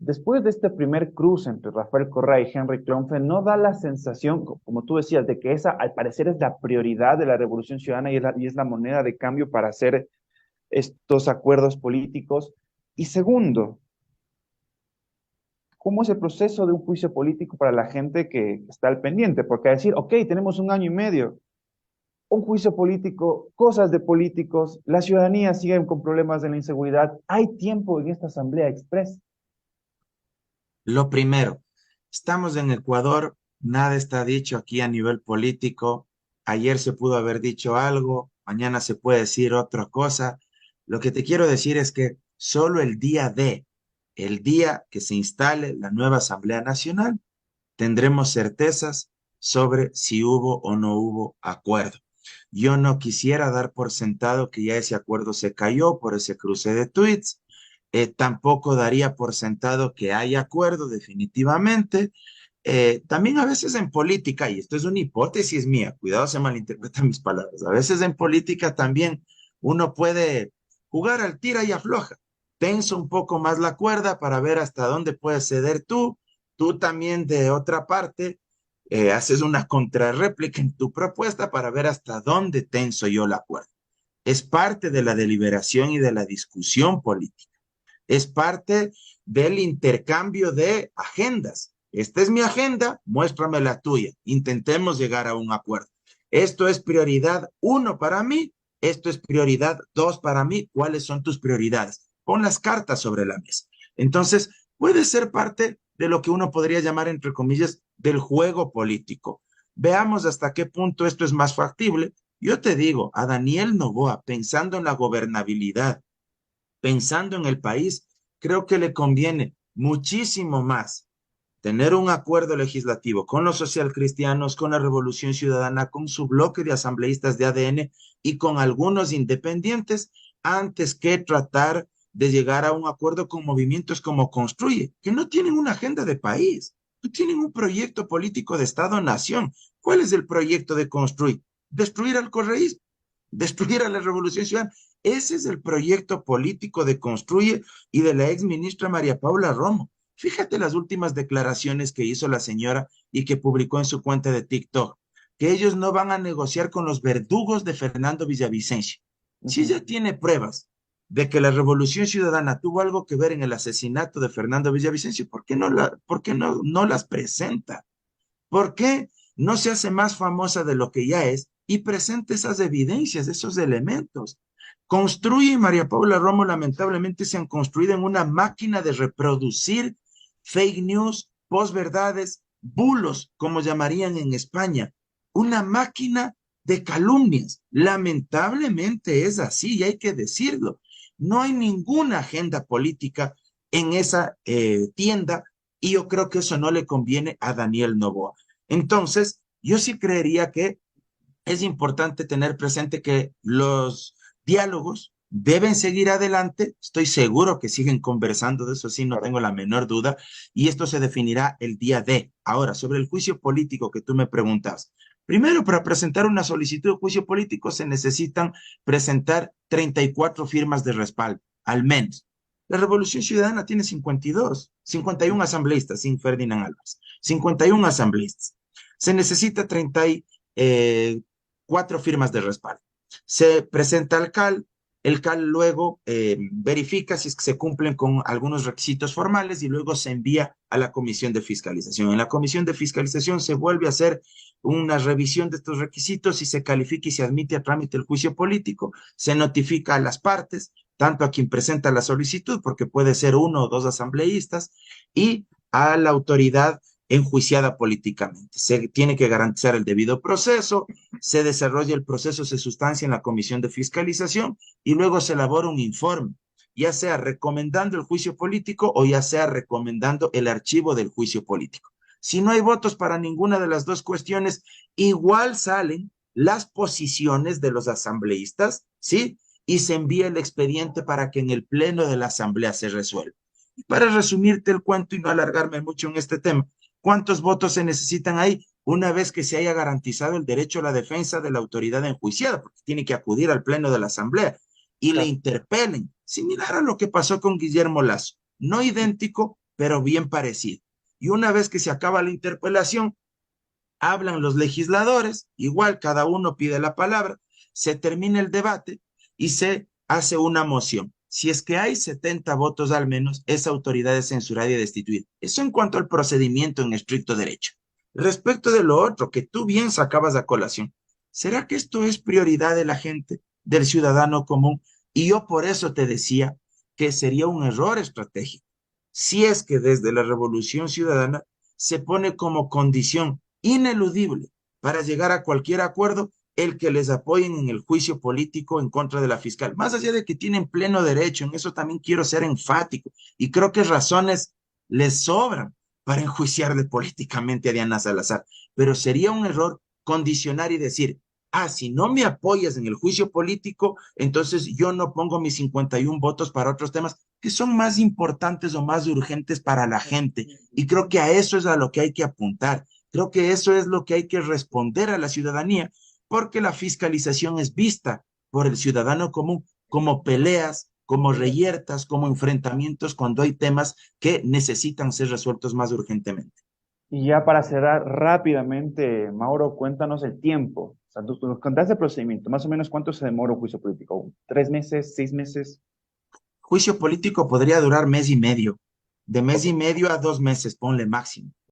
Después de este primer cruce entre Rafael Correa y Henry Klonfe, no da la sensación, como tú decías, de que esa al parecer es la prioridad de la Revolución Ciudadana y es la moneda de cambio para hacer estos acuerdos políticos. Y segundo, ¿cómo es el proceso de un juicio político para la gente que está al pendiente? Porque a decir, ok, tenemos un año y medio, un juicio político, cosas de políticos, la ciudadanía sigue con problemas de la inseguridad, hay tiempo en esta Asamblea Express. Lo primero, estamos en Ecuador, nada está dicho aquí a nivel político. Ayer se pudo haber dicho algo, mañana se puede decir otra cosa. Lo que te quiero decir es que solo el día que se instale la nueva Asamblea Nacional, tendremos certezas sobre si hubo o no hubo acuerdo. Yo no quisiera dar por sentado que ya ese acuerdo se cayó por ese cruce de tweets. Tampoco daría por sentado que hay acuerdo definitivamente. También a veces en política, y esto es una hipótesis mía, cuidado se malinterpretan mis palabras, a veces en política también uno puede jugar al tira y afloja. Tenso un poco más la cuerda para ver hasta dónde puedes ceder tú también de otra parte haces una contrarréplica en tu propuesta para ver hasta dónde tenso yo la cuerda. Es parte de la deliberación y de la discusión política. Es parte del intercambio de agendas. Esta es mi agenda, muéstrame la tuya. Intentemos llegar a un acuerdo. Esto es prioridad uno para mí, esto es prioridad dos para mí. ¿Cuáles son tus prioridades? Pon las cartas sobre la mesa. Entonces, puede ser parte de lo que uno podría llamar, entre comillas, del juego político. Veamos hasta qué punto esto es más factible. Yo te digo, a Daniel Noboa, pensando en la gobernabilidad, pensando en el país, creo que le conviene muchísimo más tener un acuerdo legislativo con los socialcristianos, con la Revolución Ciudadana, con su bloque de asambleístas de ADN y con algunos independientes, antes que tratar de llegar a un acuerdo con movimientos como Construye, que no tienen una agenda de país, no tienen un proyecto político de Estado-nación. ¿Cuál es el proyecto de Construye? Destruir al correísmo, destruir a la Revolución Ciudadana. Ese es el proyecto político de Construye y de la ex ministra María Paula Romo. Fíjate las últimas declaraciones que hizo la señora y que publicó en su cuenta de TikTok, que ellos no van a negociar con los verdugos de Fernando Villavicencio. Si Ujú. ella tiene pruebas de que la Revolución Ciudadana tuvo algo que ver en el asesinato de Fernando Villavicencio, ¿por qué no las presenta? ¿Por qué no se hace más famosa de lo que ya es y presenta esas evidencias, esos elementos? Construye y María Paula Romo lamentablemente se han construido en una máquina de reproducir fake news, posverdades, bulos, como llamarían en España. Una máquina de calumnias. Lamentablemente es así y hay que decirlo. No hay ninguna agenda política en esa tienda y yo creo que eso no le conviene a Daniel Noboa. Entonces, yo sí creería que es importante tener presente que los diálogos deben seguir adelante. Estoy seguro que siguen conversando, de eso sí, no tengo la menor duda, y esto se definirá el día de. Ahora, sobre el juicio político que tú me preguntas. Primero, para presentar una solicitud de juicio político se necesitan presentar 34 firmas de respaldo, al menos. La Revolución Ciudadana tiene 52, 51 asambleístas, sin Ferdinand Álvarez, 51 asambleístas. Se necesita 4 firmas de respaldo. Se presenta al CAL, el CAL luego verifica si es que se cumplen con algunos requisitos formales y luego se envía a la Comisión de Fiscalización. En la Comisión de Fiscalización se vuelve a hacer una revisión de estos requisitos y se califica y se admite a trámite el juicio político, se notifica a las partes, tanto a quien presenta la solicitud, porque puede ser uno o dos asambleístas, y a la autoridad enjuiciada políticamente. Se tiene que garantizar el debido proceso, se desarrolla el proceso, se sustancia en la comisión de fiscalización y luego se elabora un informe, ya sea recomendando el juicio político o ya sea recomendando el archivo del juicio político. Si no hay votos para ninguna de las dos cuestiones, igual salen las posiciones de los asambleístas, ¿sí? Y se envía el expediente para que en el pleno de la asamblea se resuelva. Y para resumirte el cuento y no alargarme mucho en este tema, ¿cuántos votos se necesitan ahí? Una vez que se haya garantizado el derecho a la defensa de la autoridad enjuiciada, porque tiene que acudir al pleno de la Asamblea y le Claro. interpelen, similar a lo que pasó con Guillermo Lazo, no idéntico, pero bien parecido. Y una vez que se acaba la interpelación, hablan los legisladores, igual cada uno pide la palabra, se termina el debate y se hace una moción. Si es que hay 70 votos al menos, esa autoridad es censurada y destituida. Eso en cuanto al procedimiento en estricto derecho. Respecto de lo otro que tú bien sacabas a colación, ¿será que esto es prioridad de la gente, del ciudadano común? Y yo por eso te decía que sería un error estratégico. Si es que desde la Revolución Ciudadana se pone como condición ineludible para llegar a cualquier acuerdo el que les apoyen en el juicio político en contra de la fiscal. Más allá de que tienen pleno derecho, en eso también quiero ser enfático y creo que razones les sobran para enjuiciarle políticamente a Diana Salazar, pero sería un error condicionar y decir, si no me apoyas en el juicio político, entonces yo no pongo mis 51 votos para otros temas que son más importantes o más urgentes para la gente. Y creo que a eso es a lo que hay que apuntar. Creo que eso es lo que hay que responder a la ciudadanía, porque la fiscalización es vista por el ciudadano común como peleas, como reyertas, como enfrentamientos cuando hay temas que necesitan ser resueltos más urgentemente. Y ya para cerrar rápidamente, Mauro, cuéntanos el tiempo. O sea, tú nos contaste el procedimiento, más o menos cuánto se demora un juicio político. ¿3 meses, 6 meses? Juicio político podría durar mes y medio, de mes Ok. y medio a 2 meses, ponle máximo.